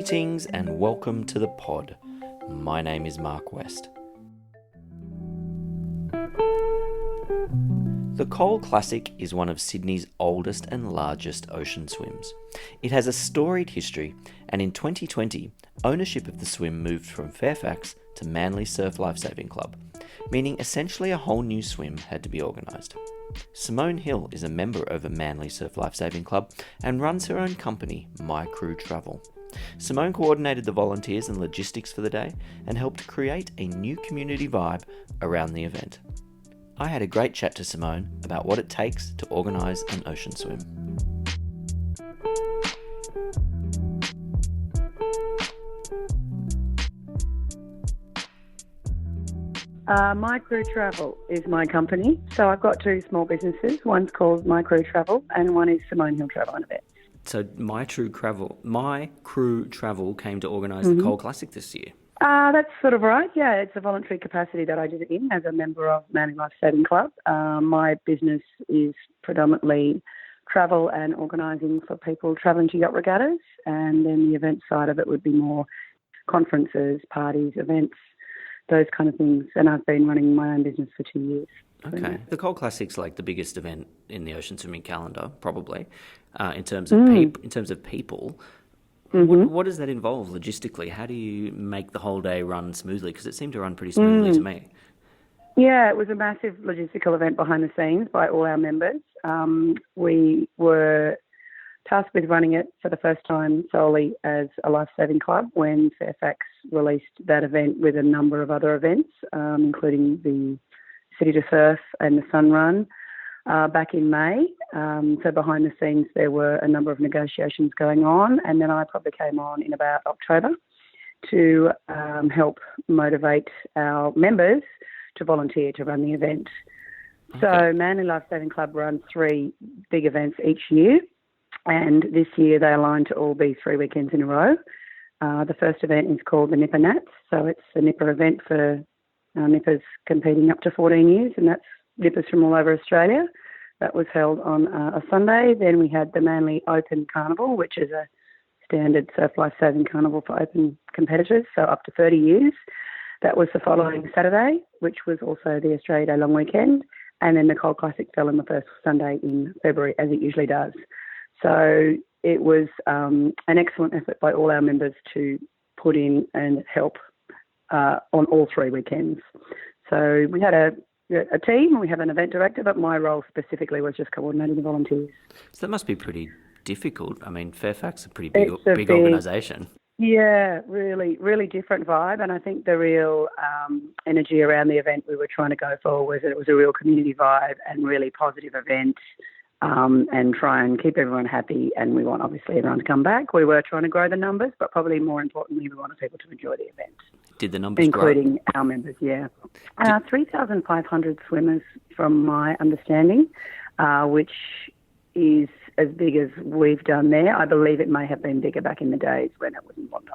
Greetings and welcome to the pod. My name is Mark West. The Cole Classic is one of Sydney's oldest and largest ocean swims. It has a storied history, and in 2020, ownership of the swim moved from Fairfax to Manly Surf Lifesaving Club, meaning essentially a whole new swim had to be organised. Simone Hill is a member of a Manly Surf Lifesaving Club and runs her own company, My Crew Travel. Simone coordinated the volunteers and logistics for the day and helped create a new community vibe around the event. I had a great chat to Simone about what it takes to organise an ocean swim. My Crew Travel is my company. So I've got two small businesses. One's called My Crew Travel and one is Simone Hill Travel and Events. So My Crew Travel came to organise the Cole Classic this year. That's sort of right. Yeah, it's a voluntary capacity that I did it in as a member of Manly Lifesaving Club. My business is predominantly travel and organising for people travelling to yacht regattas, and then the event side of it would be more conferences, parties, events, those kind of things. And I've been running my own business for 2 years. Okay. The Cole Classic's like the biggest event in the ocean swimming calendar, probably, in terms of people. What does that involve logistically? How do you make the whole day run smoothly? Because it seemed to run pretty smoothly to me. Yeah, it was a massive logistical event behind the scenes by all our members. We were tasked with running it for the first time solely as a lifesaving club when Fairfax released that event with a number of other events, including the City to Surf and the Sun Run back in May. So behind the scenes there were a number of negotiations going on, and then I probably came on in about October to help motivate our members to volunteer to run the event. Okay. So Manly Lifesaving Club runs 3 big events each year, and this year they aligned to all be 3 weekends in a row. The first event is called the Nipper Nats, so it's the Nipper event for nippers competing up to 14 years, and that's nippers from all over Australia. That was held on a Sunday. Then we had the Manly Open Carnival, which is a standard surf lifesaving carnival for open competitors, so up to 30 years. That was the following Saturday, which was also the Australia Day long weekend. And then the Cole Classic fell on the first Sunday in February, as it usually does. So it was an excellent effort by all our members to put in and help on all 3 weekends. So we had a team, we have an event director, but my role specifically was just coordinating the volunteers. So that must be pretty difficult. I mean, Fairfax is a pretty big organisation. Yeah, really, really different vibe. And I think the real energy around the event we were trying to go for was that it was a real community vibe and really positive event, and try and keep everyone happy. And we want, obviously, everyone to come back. We were trying to grow the numbers, but probably more importantly, we wanted people to enjoy the event. Did the numbers including grow? Our members, yeah. 3,500 swimmers from my understanding, which is as big as we've done there. I believe it may have been bigger back in the days when it was in Bondi.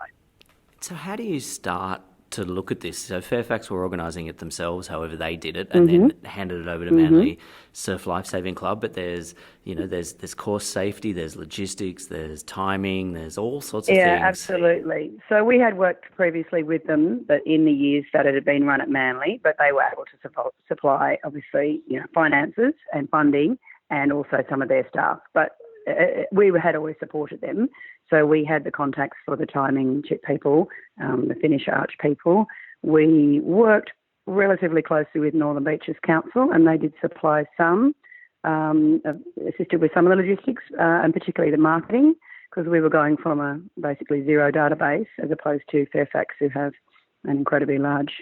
So how do you start to look at this? So Fairfax were organising it themselves, however they did it, and then handed it over to Manly Surf Lifesaving Club. But there's course safety, there's logistics, there's timing, there's all sorts of things. Yeah, absolutely. So we had worked previously with them, but in the years that it had been run at Manly, but they were able to supply, obviously, finances and funding, and also some of their staff. But we had always supported them. So we had the contacts for the timing chip people, the finish arch people. We worked relatively closely with Northern Beaches Council, and they did supply some, assisted with some of the logistics, and particularly the marketing, because we were going from a basically zero database as opposed to Fairfax, who have an incredibly large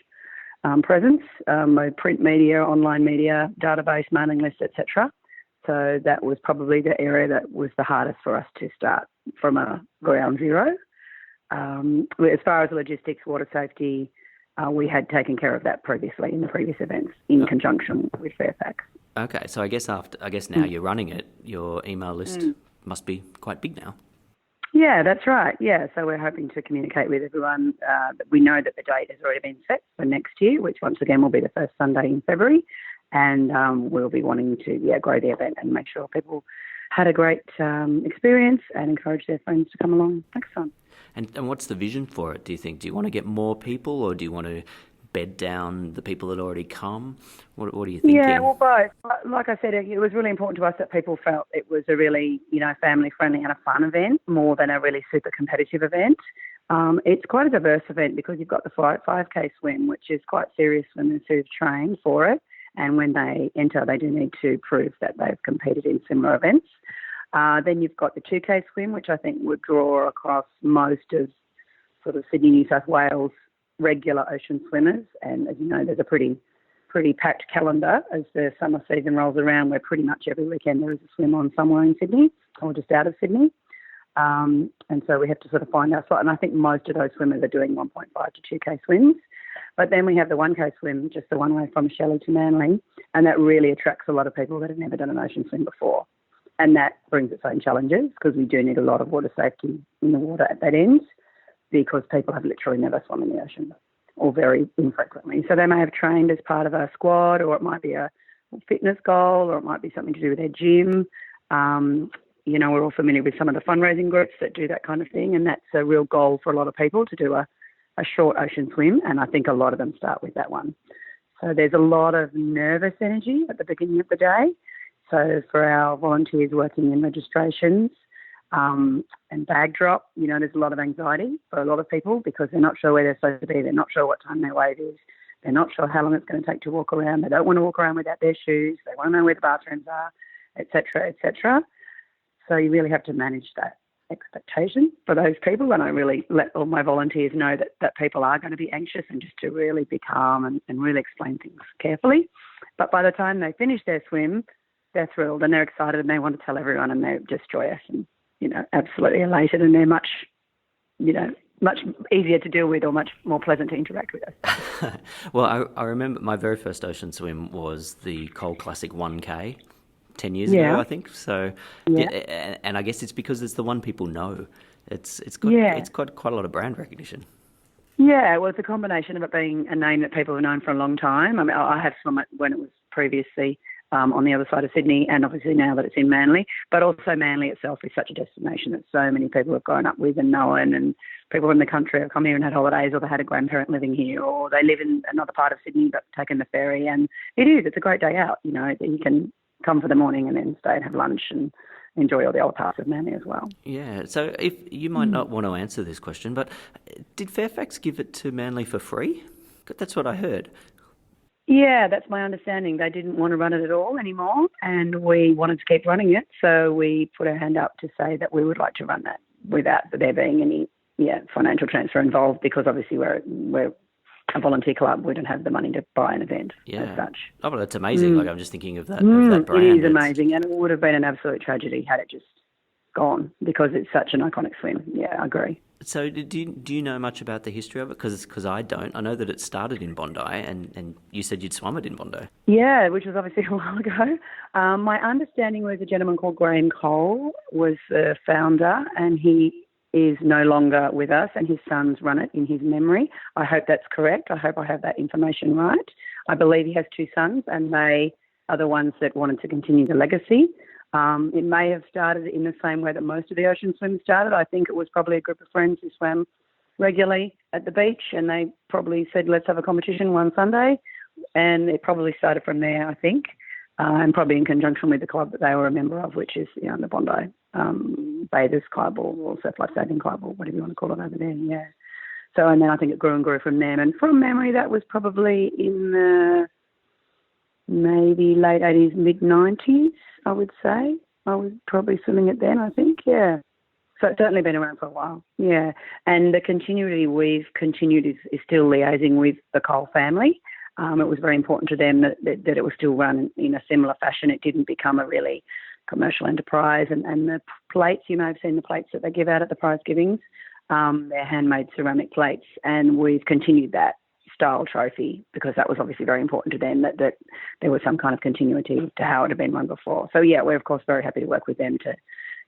presence, print media, online media, database, mailing list, etc. So that was probably the area that was the hardest for us to start from a ground zero. As far as logistics, water safety, we had taken care of that previously in the previous events in conjunction with Fairfax. Okay, so I guess now you're running it, your email list must be quite big now. Yeah, that's right. Yeah, so we're hoping to communicate with everyone. We know that the date has already been set for next year, which once again will be the first Sunday in February. And we'll be wanting to grow the event and make sure people had a great experience and encourage their friends to come along next time. And what's the vision for it, do you think? Do you want to get more people, or do you want to bed down the people that already come? What are you thinking? Yeah, well, both. Like I said, it was really important to us that people felt it was a really, family-friendly and a fun event more than a really super competitive event. It's quite a diverse event because you've got the 5K swim, which is quite serious swimmers who've trained for it. And when they enter, they do need to prove that they've competed in similar events. Then you've got the 2K swim, which I think would draw across most of sort of Sydney, New South Wales regular ocean swimmers. And as you know, there's a pretty packed calendar as the summer season rolls around, where pretty much every weekend there is a swim on somewhere in Sydney or just out of Sydney. And so we have to sort of find our slot. And I think most of those swimmers are doing 1.5 to 2K swims. But then we have the 1K swim, just the one way from Shelley to Manly, and that really attracts a lot of people that have never done an ocean swim before. And that brings its own challenges because we do need a lot of water safety in the water at that end because people have literally never swum in the ocean or very infrequently. So they may have trained as part of a squad, or it might be a fitness goal, or it might be something to do with their gym. We're all familiar with some of the fundraising groups that do that kind of thing, and that's a real goal for a lot of people to do a short ocean swim, and I think a lot of them start with that one. So there's a lot of nervous energy at the beginning of the day. So for our volunteers working in registrations and bag drop, there's a lot of anxiety for a lot of people because they're not sure where they're supposed to be. They're not sure what time their wave is. They're not sure how long it's going to take to walk around. They don't want to walk around without their shoes. They want to know where the bathrooms are, et cetera, et cetera. So you really have to manage that expectation for those people, and I really let all my volunteers know that people are going to be anxious, and just to really be calm and really explain things carefully. But by the time they finish their swim, they're thrilled and they're excited and they want to tell everyone, and they're just joyous and absolutely elated, and they're much easier to deal with or much more pleasant to interact with us. Well, I remember my very first ocean swim was the Cole Classic 1K 10 years ago, I think. So, and I guess it's because it's the one people know. It's got quite a lot of brand recognition. Yeah, well, it's a combination of it being a name that people have known for a long time. I mean, I have swum it when it was previously on the other side of Sydney, and obviously now that it's in Manly. But also Manly itself is such a destination that so many people have grown up with and known, and people in the country have come here and had holidays, or they had a grandparent living here, or they live in another part of Sydney but taken the ferry. And it's a great day out, you can come for the morning and then stay and have lunch and enjoy all the other parts of Manly as well. Yeah, so if you might not want to answer this question, but did Fairfax give it to Manly for free? That's what I heard. Yeah, that's my understanding. They didn't want to run it at all anymore, and we wanted to keep running it, so we put our hand up to say that we would like to run that without there being any financial transfer involved, because obviously we're a volunteer club. We don't have the money to buy an event as such. Oh, well, that's amazing. Like, I'm just thinking of that brand. It is amazing, and it would have been an absolute tragedy had it just gone, because it's such an iconic swim. Yeah, I agree. So do you know much about the history of it? Because I don't. I know that it started in Bondi, and you said you'd swum it in Bondi. Yeah, which was obviously a while ago. My understanding was a gentleman called Graham Cole was the founder, and he is no longer with us, and his sons run it in his memory. I hope that's correct. I hope I have that information right. I believe he has two sons, and they are the ones that wanted to continue the legacy. It may have started in the same way that most of the ocean swims started. I think it was probably a group of friends who swam regularly at the beach, and they probably said, let's have a competition one Sunday. And it probably started from there, I think, and probably in conjunction with the club that they were a member of, which is the Bondi Bathers Club or Surf Life Saving Club, or whatever you want to call it over there, yeah. So, and then I think it grew and grew from there. And from memory, that was probably in the maybe late 80s, mid-90s, I would say. I was probably swimming it then, I think, yeah. So it's certainly been around for a while, yeah. And the continuity we've continued is still liaising with the Cole family. It was very important to them that it was still run in a similar fashion. It didn't become a really commercial enterprise. And the plates, you may have seen the plates that they give out at the prize givings. They're handmade ceramic plates, and we've continued that style trophy because that was obviously very important to them, that there was some kind of continuity to how it had been run before. So, yeah, we're, of course, very happy to work with them to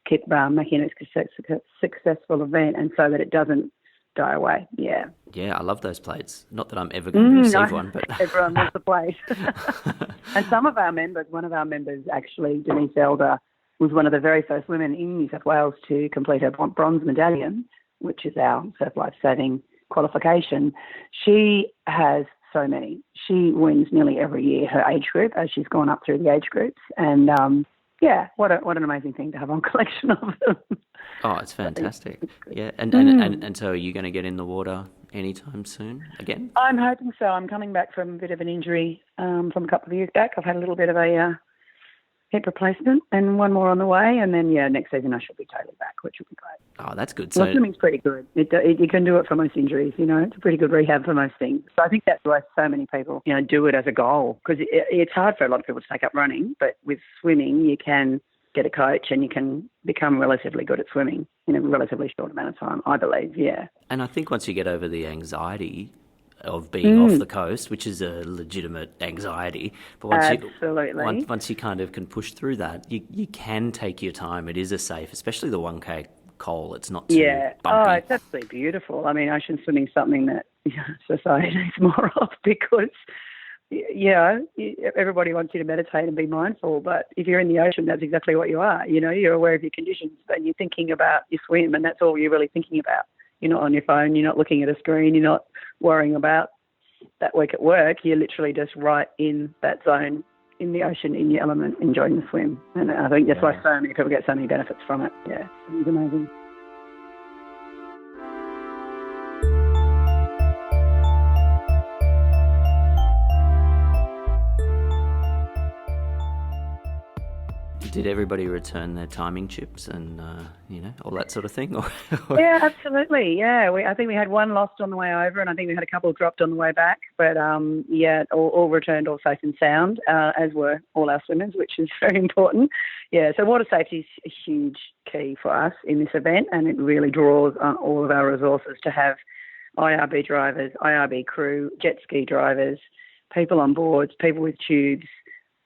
keep making it a successful event, and so that it doesn't die away. Yeah. Yeah, I love those plates. Not that I'm ever going to receive one, but everyone wants a plate. And some of our members, one of our members actually, Denise Elder, was one of the very first women in New South Wales to complete her bronze medallion, which is our surf life saving qualification. She has so many. She wins nearly every year her age group as she's gone up through the age groups. And yeah, what an amazing thing to have on collection of them. Oh, it's fantastic. Yeah, and so are you going to get in the water anytime soon again? I'm hoping so. I'm coming back from a bit of an injury from a couple of years back. I've had a little bit of a hip replacement and one more on the way. And then, next season I should be totally back, which will be great. Oh, that's good. So swimming's pretty good. You can do it for most injuries, It's a pretty good rehab for most things. So I think that's why so many people, do it as a goal, because it's hard for a lot of people to take up running. But with swimming, you can get a coach and you can become relatively good at swimming in a relatively short amount of time, I believe, yeah. And I think once you get over the anxiety of being off the coast, which is a legitimate anxiety, but once you kind of can push through that, you can take your time. It is a safe, especially the 1K Cole. It's not too bumpy. Oh, it's absolutely beautiful. I mean, ocean swimming is something that society needs more of because, everybody wants you to meditate and be mindful, but if you're in the ocean, that's exactly what you are. You're aware of your conditions and you're thinking about your swim, and that's all you're really thinking about. You're not on your phone, you're not looking at a screen, you're not worrying about that week at work. You're literally just right in that zone, in the ocean, in your element, enjoying the swim. And I think that's why so many people get so many benefits from it. Yeah, it's amazing. Did everybody return their timing chips and, all that sort of thing? Yeah, absolutely. Yeah, I think we had one lost on the way over, and I think we had a couple dropped on the way back. But, all returned all safe and sound, as were all our swimmers, which is very important. Yeah, so water safety is a huge key for us in this event, and it really draws on all of our resources to have IRB drivers, IRB crew, jet ski drivers, people on boards, people with tubes,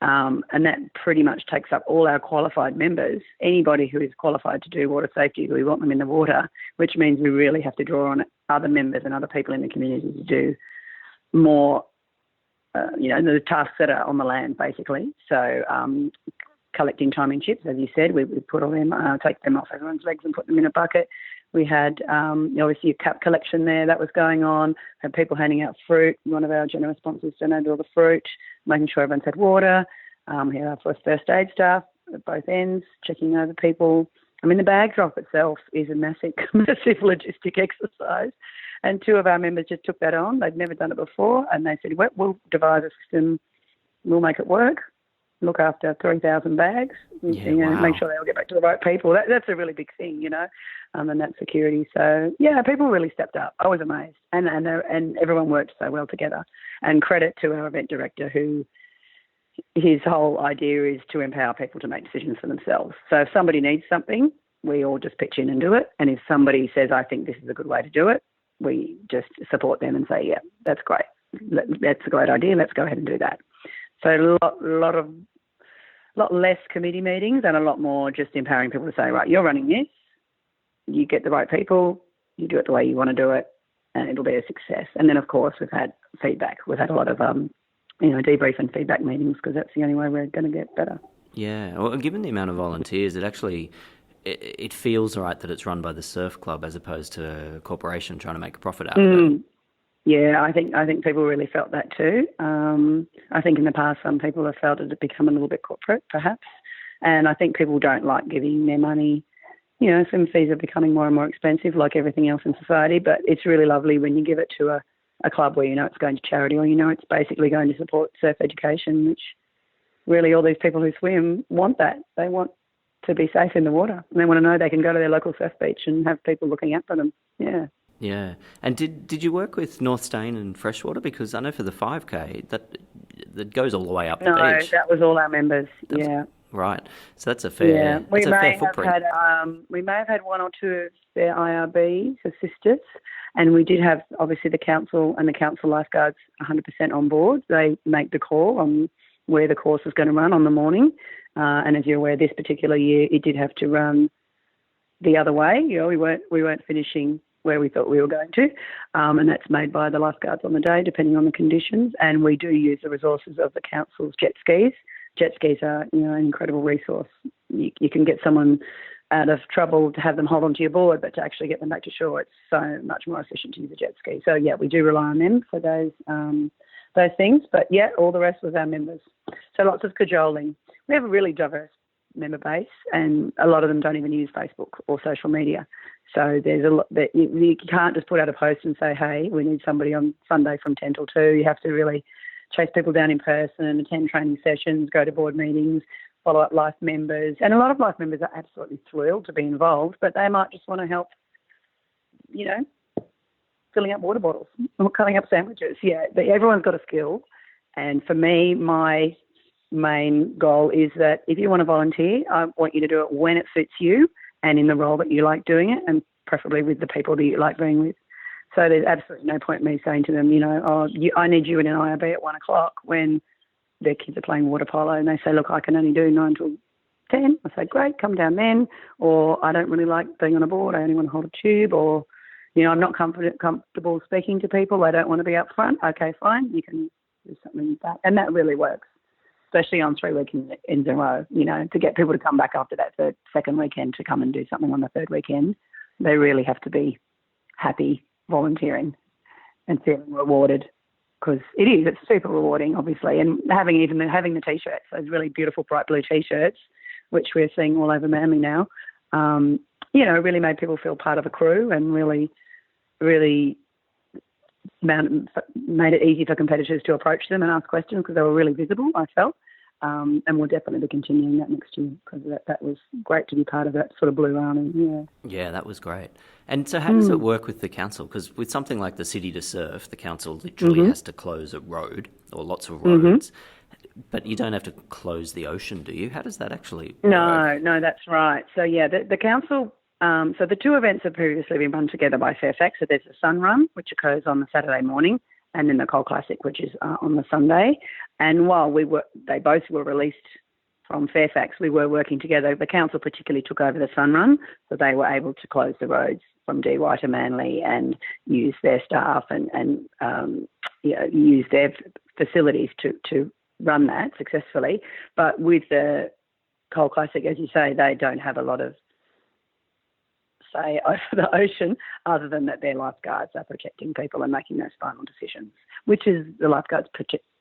and that pretty much takes up all our qualified members. Anybody who is qualified to do water safety, we want them in the water, which means we really have to draw on other members and other people in the community to do more, the tasks that are on the land, basically. So collecting timing chips, as you said, we put all them, take them off everyone's legs and put them in a bucket. We had, obviously, a cup collection there that was going on, had people handing out fruit. One of our generous sponsors donated all the fruit, making sure everyone's had water. We had our first aid staff at both ends, checking over people. I mean, the bag drop itself is a massive logistic exercise. And two of our members just took that on. They'd never done it before. And they said, we'll devise a system, we'll make it work. Look after 3,000 bags, make sure they all get back to the right people. That's a really big thing, and that security. So, people really stepped up. I was amazed. And everyone worked so well together. And credit to our event director, who his whole idea is to empower people to make decisions for themselves. So if somebody needs something, we all just pitch in and do it. And if somebody says, I think this is a good way to do it, we just support them and say, yeah, that's great. That's a great idea. Let's go ahead and do that. So a lot less committee meetings and a lot more just empowering people to say, right, you're running this, you get the right people, you do it the way you want to do it, and it'll be a success. And then, of course, we've had feedback. We've had a lot of, debrief and feedback meetings because that's the only way we're going to get better. Yeah, well, given the amount of volunteers, it feels right that it's run by the surf club as opposed to a corporation trying to make a profit out of it. Yeah, I think people really felt that too. I think in the past some people have felt it had become a little bit corporate, perhaps. And I think people don't like giving their money. Swim fees are becoming more and more expensive, like everything else in society. But it's really lovely when you give it to a club where it's going to charity, or it's basically going to support surf education, which really all these people who swim want that. They want to be safe in the water, and they want to know they can go to their local surf beach and have people looking out for them. Yeah. Yeah. And did you work with North Stain and Freshwater? Because I know for the 5K, that goes all the way up the beach. No, that was all our members, Right. So that's a fair footprint. We may have had one or two of their IRBs assist us, and we did have, obviously, the council and the council lifeguards 100% on board. They make the call on where the course was going to run on the morning. And as you're aware, this particular year, it did have to run the other way. We weren't finishing where we thought we were going to, and that's made by the lifeguards on the day, depending on the conditions. And we do use the resources of the council's jet skis. Jet skis are, an incredible resource. You can get someone out of trouble to have them hold onto your board, but to actually get them back to shore, it's so much more efficient to use a jet ski. So yeah, we do rely on them for those things. But yeah, all the rest was our members. So lots of cajoling. We have a really diverse member base, and a lot of them don't even use Facebook or social media. So there's a lot that you can't just put out a post and say, hey, we need somebody on Sunday from 10 till 2. You have to really chase people down in person, attend training sessions, go to board meetings, follow up life members. And a lot of life members are absolutely thrilled to be involved, but they might just want to help, filling up water bottles or cutting up sandwiches. Yeah, but everyone's got a skill. And for me, my main goal is that if you want to volunteer, I want you to do it when it suits you and in the role that you like doing it, and preferably with the people that you like being with. So there's absolutely no point in me saying to them, I need you in an IRB at 1 o'clock when their kids are playing water polo and they say, look, I can only do 9 till 10. I say, great, come down then. Or I don't really like being on a board, I only want to hold a tube. Or, I'm not comfortable speaking to people, I don't want to be up front. Okay, fine, you can do something like that. And that really works, especially on 3 weekends in a row, to get people to come back after that second weekend to come and do something on the third weekend. They really have to be happy volunteering and feeling rewarded, because it's super rewarding, obviously. And having the T-shirts, those really beautiful bright blue T-shirts, which we're seeing all over Manly now, really made people feel part of a crew, and really made it easy for competitors to approach them and ask questions, because they were really visible, I felt. And we'll definitely be continuing that next year, because that was great to be part of that sort of Blue Army. Yeah, that was great. And so how does it work with the council? Because with something like the City to Surf, the council literally has to close a road or lots of roads, but you don't have to close the ocean, do you? How does that actually work? No, that's right. So yeah, the council, so the two events have previously been run together by Fairfax. So there's the Sun Run, which occurs on the Saturday morning, and then the Coal Classic, which is on the Sunday. And while they both were released from Fairfax, we were working together. The council particularly took over the Sun Run, so they were able to close the roads from Dee Why to Manly and use their staff and use their facilities to run that successfully. But with the Coal Classic, as you say, they don't have a lot of say over the ocean, other than that their lifeguards are protecting people and making those final decisions, which is the lifeguards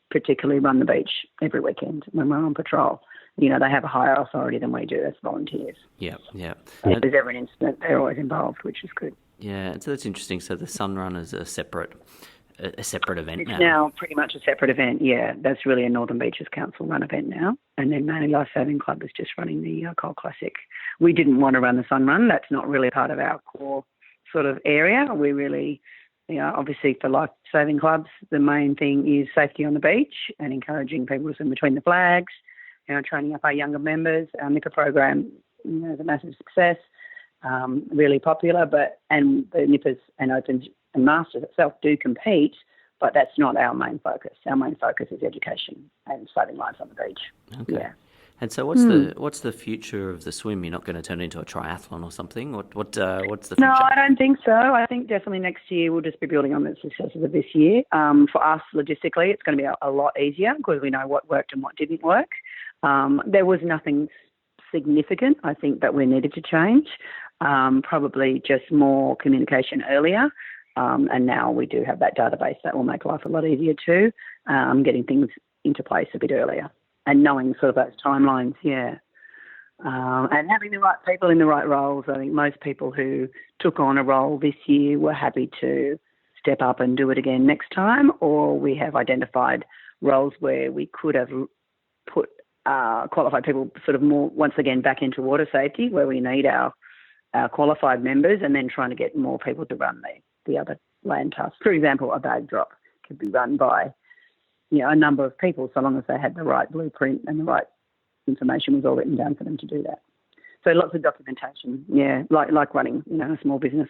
particularly run the beach every weekend when we're on patrol. They have a higher authority than we do as volunteers. Yeah. If there's ever an incident, they're always involved, which is good. Yeah, and so that's interesting. So the Sun Run is a separate event it's now. It's now pretty much a separate event, yeah. That's really a Northern Beaches Council run event now. And then Manly Life Saving Club is just running the Coal Classic. We didn't want to run the Sun Run. That's not really part of our core sort of area. We really, obviously for life saving clubs, the main thing is safety on the beach and encouraging people to swim between the flags, training up our younger members. Our NIPA program, is a massive success, really popular, and the NIPAs and Opens and Masters itself do compete, but that's not our main focus. Our main focus is education and saving lives on the beach. Okay. Yeah. And so what's the future of the swim? You're not going to turn it into a triathlon or something? What's the future? No, I don't think so. I think definitely next year we'll just be building on the successes of this year. For us, logistically, it's going to be a lot easier because we know what worked and what didn't work. There was nothing significant, I think, that we needed to change. Probably just more communication earlier. And now we do have that database that will make life a lot easier too, getting things into place a bit earlier and knowing sort of those timelines, yeah. And having the right people in the right roles. I think most people who took on a role this year were happy to step up and do it again next time, or we have identified roles where we could have put qualified people sort of more, once again, back into water safety, where we need our qualified members, and then trying to get more people to run the other land tasks. For example, a bag drop could be run by a number of people, so long as they had the right blueprint and the right information was all written down for them to do that. So lots of documentation, yeah, like running, a small business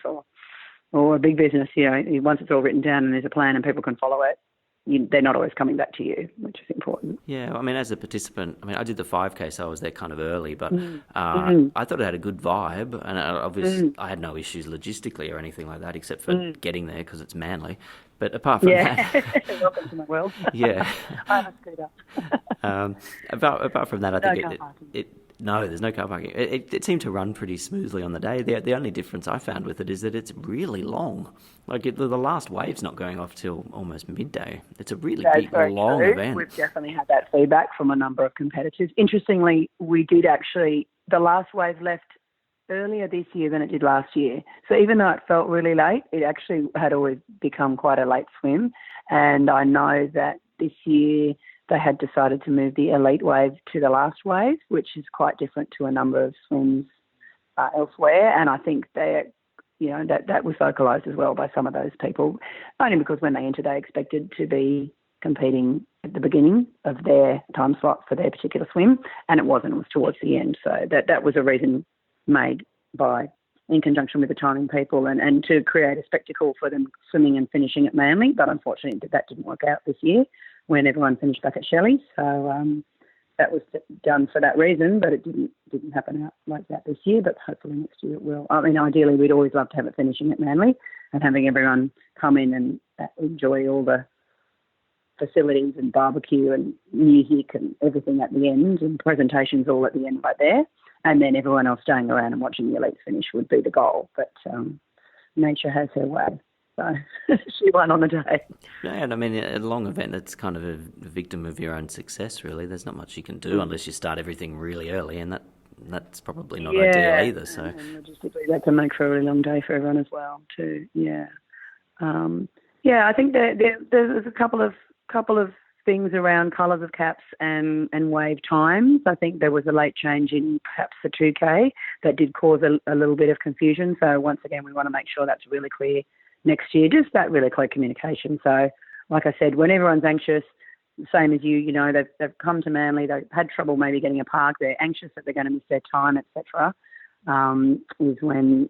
or a big business. Once it's all written down and there's a plan and people can follow it, they're not always coming back to you, which is important. Yeah, I mean, as a participant, I mean, I did the 5K, so I was there kind of early, but Mm. I thought it had a good vibe, and obviously I had no issues logistically or anything like that, except for getting there because it's Manly. But apart from Yeah. that, Welcome to my world. yeah. I have a scooter. Apart from that, I No think car parking. no, there's no car parking. It seemed to run pretty smoothly on the day. The only difference I found with it is that it's really long. Like the last wave's not going off till almost midday. It's a really That's big, very long true. event. We've definitely had that feedback from a number of competitors. Interestingly, we did actually, the last wave left earlier this year than it did last year. So even though it felt really late, it actually had always become quite a late swim. And I know that this year they had decided to move the elite wave to the last wave, which is quite different to a number of swims elsewhere. And I think that was vocalised as well by some of those people, only because when they entered, they expected to be competing at the beginning of their time slot for their particular swim, and it wasn't. It was towards the end. So that was a reason made in conjunction with the timing people and to create a spectacle for them swimming and finishing at Manly. But unfortunately, that didn't work out this year when everyone finished back at Shelley. So that was done for that reason, but it didn't happen out like that this year. But hopefully next year it will. I mean, ideally, we'd always love to have it finishing at Manly and having everyone come in and enjoy all the facilities and barbecue and music and everything at the end and presentations all at the end right there. And then everyone else staying around and watching the elites finish would be the goal. But nature has her way. So she won on the day. Yeah, and I mean, a long event, that's kind of a victim of your own success, really. There's not much you can do unless you start everything really early, and that's probably not ideal either. So and logistically, that can make for a really long day for everyone as well, too. Yeah. I think there's a couple of things around colours of caps and wave times. I think there was a late change in perhaps the 2K that did cause a little bit of confusion. So once again, we want to make sure that's really clear next year, just that really clear communication. So like I said, when everyone's anxious, same as you, they've come to Manly, they've had trouble maybe getting a park, they're anxious that they're going to miss their time, etc. That's when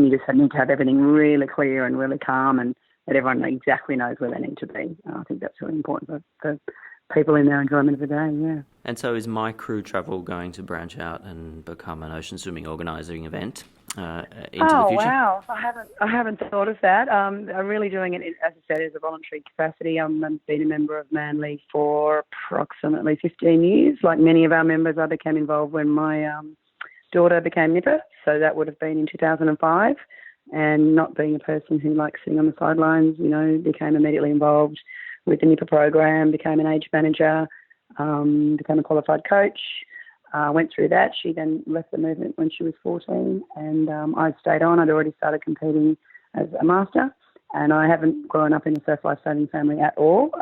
you just need to have everything really clear and really calm and that everyone exactly knows where they need to be. I think that's really important for people in their enjoyment of the day, yeah. And so is My Crew Travel going to branch out and become an ocean swimming organising event into the future? Oh, wow. I haven't thought of that. I'm really doing it, as I said, as a voluntary capacity. I've been a member of Manly for approximately 15 years. Like many of our members, I became involved when my daughter became nipper, so that would have been in 2005. And not being a person who likes sitting on the sidelines, became immediately involved with the nipper program, became an age manager, became a qualified coach, went through that. She then left the movement when she was 14 and I stayed on. I'd already started competing as a master and I haven't grown up in a surf lifesaving family at all.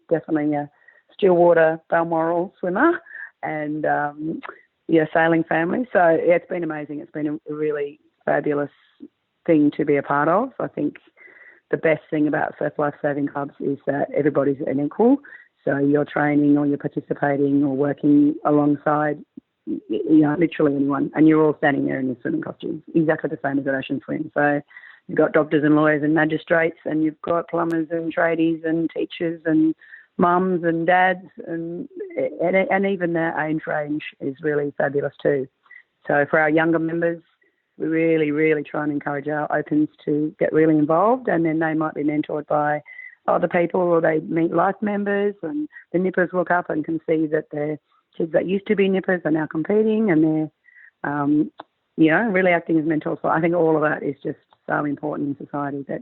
Definitely a Stillwater, Balmoral swimmer and sailing family. So it's been amazing. It's been a really fabulous thing to be a part of. I think the best thing about surf lifesaving clubs is that everybody's an equal. So you're training or you're participating or working alongside, literally anyone, and you're all standing there in your swimming costumes, exactly the same as an ocean swim. So you've got doctors and lawyers and magistrates, and you've got plumbers and tradies and teachers and mums and dads, and even their age range is really fabulous too. So for our younger members, we really, really try and encourage our opens to get really involved, and then they might be mentored by other people or they meet life members, and the nippers look up and can see that their kids that used to be nippers are now competing and they're, really acting as mentors. So I think all of that is just so important in society that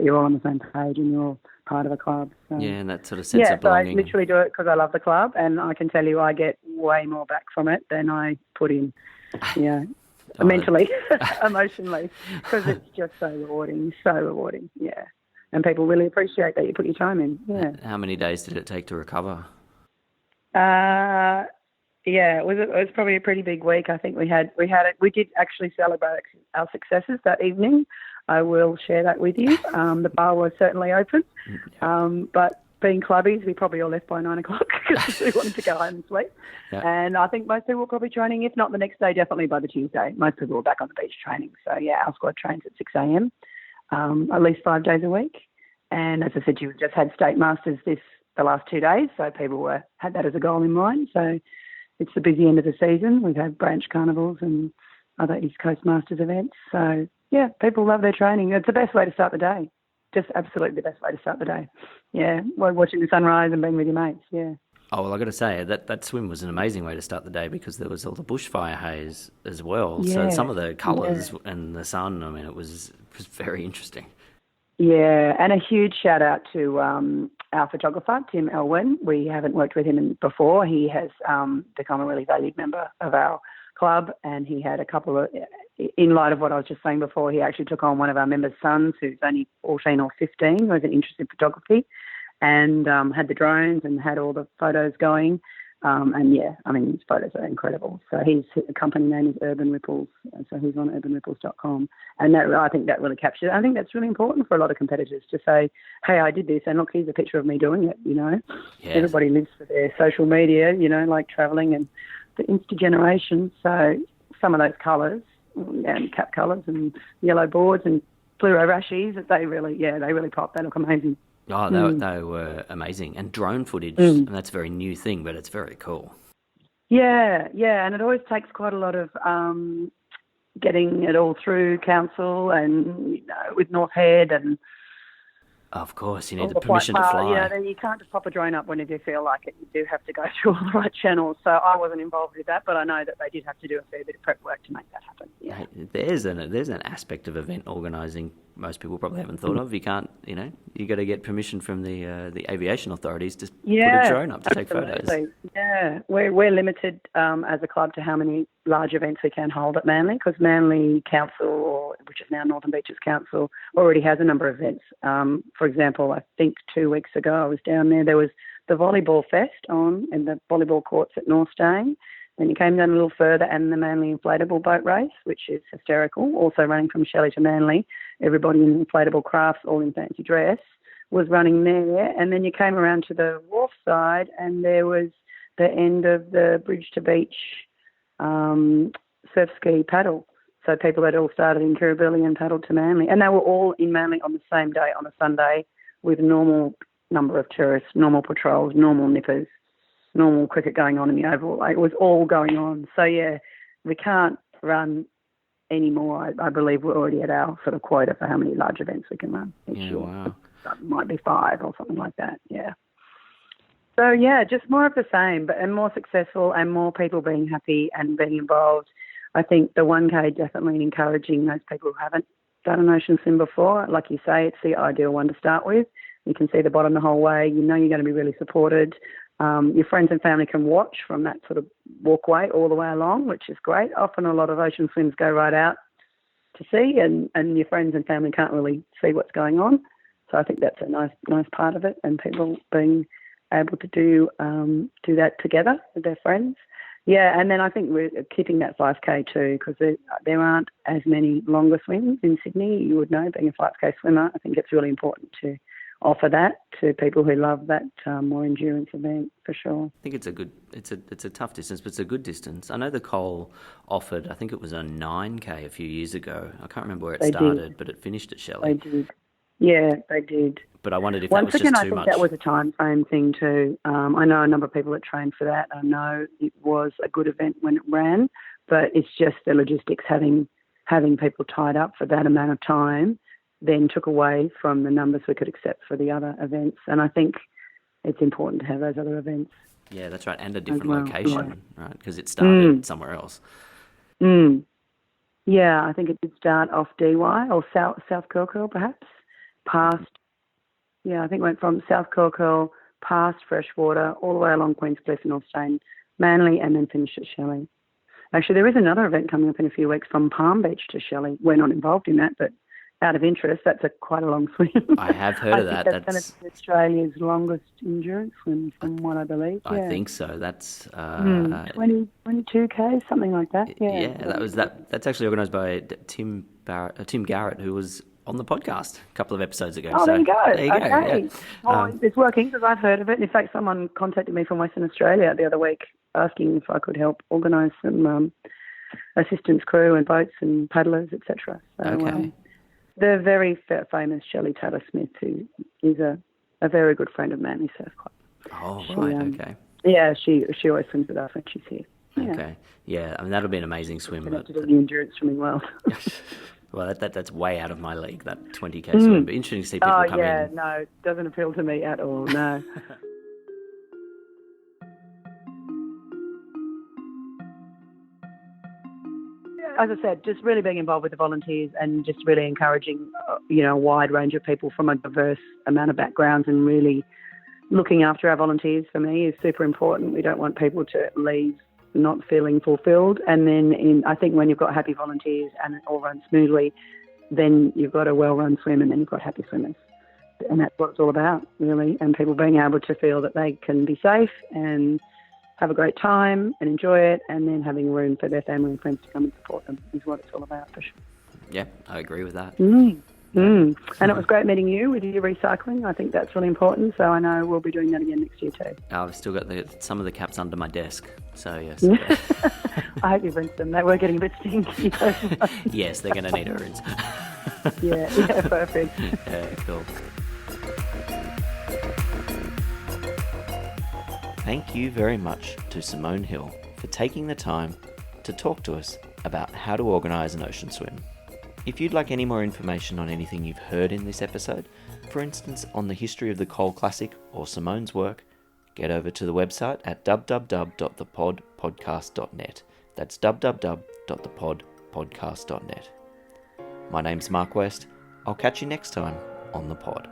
you're all on the same page and you're all part of a club. So, yeah, and that sort of sense of belonging. So I literally do it because I love the club, and I can tell you I get way more back from it than I put in. Yeah. Mentally, emotionally, because it's just so rewarding, yeah. And people really appreciate that you put your time in, yeah. How many days did it take to recover? It was probably a pretty big week. I think we did actually celebrate our successes that evening. I will share that with you. The bar was certainly open, but being clubbies, we probably all left by 9 o'clock because we wanted to go home and sleep. Yeah. And I think most people were probably training, if not the next day, definitely by the Tuesday. Most people were back on the beach training. So, yeah, our squad trains at 6 a.m, at least 5 days a week. And as I said, you just had State Masters the last 2 days, so people had that as a goal in mind. So it's the busy end of the season. We've had branch carnivals and other East Coast Masters events. So, yeah, people love their training. It's the best way to start the day. Just absolutely the best way to start the day. Yeah, watching the sunrise and being with your mates, yeah. Oh, well, I've got to say, that swim was an amazing way to start the day because there was all the bushfire haze as well. Yeah. So some of the colours and the sun, I mean, it was very interesting. Yeah, and a huge shout out to our photographer, Tim Elwin. We haven't worked with him before. He has become a really valued member of our club, and he had a couple of, in light of what I was just saying before, he actually took on one of our members' sons who's only 14 or 15, who has an interest in photography, and had the drones and had all the photos going. And yeah, I mean, his photos are incredible. So his company name is Urban Ripples. So he's on urbanripples.com. And I think that really captures it. I think that's really important for a lot of competitors to say, hey, I did this, and look, here's a picture of me doing it, you know. Yes. Everybody lives for their social media, you know, like travelling and the Insta generation. So some of those colours, and cap colours and yellow boards and fluoro rashies, they really pop. They look amazing. Oh, they were amazing. And drone footage, and that's a very new thing, but it's very cool. Yeah, and it always takes quite a lot of getting it all through council and, you know, with North Head and... Of course, you need the permission to fly. Yeah, you can't just pop a drone up whenever you feel like it. You do have to go through all the right channels. So I wasn't involved with that, but I know that they did have to do a fair bit of prep work to make that happen. Yeah. There's an aspect of event organising most people probably haven't thought of. You can't, you know, you got to get permission from the aviation authorities to put a drone up to take photos. Yeah, we're limited as a club to how many large events we can hold at Manly, because Manly Council, which is now Northern Beaches Council, already has a number of events. For example, I think 2 weeks ago I was down there. There was the Volleyball Fest on in the volleyball courts at North Stayne. Then you came down a little further and the Manly Inflatable Boat Race, which is hysterical, also running from Shelley to Manly. Everybody in inflatable crafts, all in fancy dress, was running there. And then you came around to the wharf side and there was the end of the Bridge to Beach surf ski paddle. So people had all started in Kirribilli and paddled to Manly. And they were all in Manly on the same day, on a Sunday, with normal number of tourists, normal patrols, normal nippers, normal cricket going on in the Oval. It was all going on. So, yeah, we can't run anymore. I believe we're already at our sort of quota for how many large events we can run each year. Wow. That might be 5 or something like that, yeah. So, yeah, just more of the same, and more successful and more people being happy and being involved. I think the 1K definitely encouraging those people who haven't done an ocean swim before. Like you say, it's the ideal one to start with. You can see the bottom the whole way. You know you're going to be really supported. Your friends and family can watch from that sort of walkway all the way along, which is great. Often a lot of ocean swims go right out to sea and your friends and family can't really see what's going on. So I think that's a nice part of it, and people being able to do that together with their friends. Yeah, and then I think we're keeping that 5K too, because there aren't as many longer swims in Sydney. You would know, being a 5K swimmer, I think it's really important to offer that to people who love that more endurance event, for sure. I think it's a tough distance, but it's a good distance. I know the Cole offered, I think it was a 9K a few years ago. I can't remember where it started, but it finished at Shelley. They did. Yeah, they did. But I wondered if that was just too much. I think that was a time frame thing too. I know a number of people that trained for that. I know it was a good event when it ran, but it's just the logistics having people tied up for that amount of time then took away from the numbers we could accept for the other events. And I think it's important to have those other events. Yeah, that's right. And a different location, right? Because it started somewhere else. Yeah, I think it did start off DY or South Curl perhaps, past, I think it went from South Curl past Freshwater all the way along Queenscliff, North Stayne, Manly, and then finished at Shelley. Actually, there is another event coming up in a few weeks from Palm Beach to Shelley. We're not involved in that, but out of interest, that's quite a long swim. I have heard of that. That's going to be Australia's longest endurance swim, from what I believe. I think so. That's 22K, something like that. Yeah, that's actually organised by Tim Garrett, who was on the podcast a couple of episodes ago. Oh, so, there you go. There you go. Okay. Well, it's working because I've heard of it. In fact, someone contacted me from Western Australia the other week asking if I could help organise some assistance crew and boats and paddlers, etc. So, okay. The very famous Shelley Taylor Smith, who is a very good friend of Manly Surf Club. Oh, She, right, okay. Yeah, she always swims with us when she's here. Yeah. Okay. Yeah, I mean, that'll be an amazing swim. To do the endurance swimming well. Well, that's way out of my league, that 20K swim. But interesting to see people come in. No, it doesn't appeal to me at all, no. As I said, just really being involved with the volunteers and just really encouraging, a wide range of people from a diverse amount of backgrounds, and really looking after our volunteers for me is super important. We don't want people to leave not feeling fulfilled. And then I think when you've got happy volunteers and it all runs smoothly, then you've got a well-run swim, and then you've got happy swimmers. And that's what it's all about, really, and people being able to feel that they can be safe and have a great time and enjoy it, and then having room for their family and friends to come and support them is what it's all about, for sure. Yeah, I agree with that. And it was great meeting you with your recycling. I think that's really important, so I know we'll be doing that again next year too. I've still got some of the caps under my desk, so yes. I hope you've rinsed them. They were getting a bit stinky. Yes, they're going to need a rinse. Yeah, perfect. Yeah, cool. Thank you very much to Simone Hill for taking the time to talk to us about how to organise an ocean swim. If you'd like any more information on anything you've heard in this episode, for instance on the history of the Cole Classic or Simone's work, get over to the website at www.thepodpodcast.net. That's www.thepodpodcast.net. My name's Mark West. I'll catch you next time on The Pod.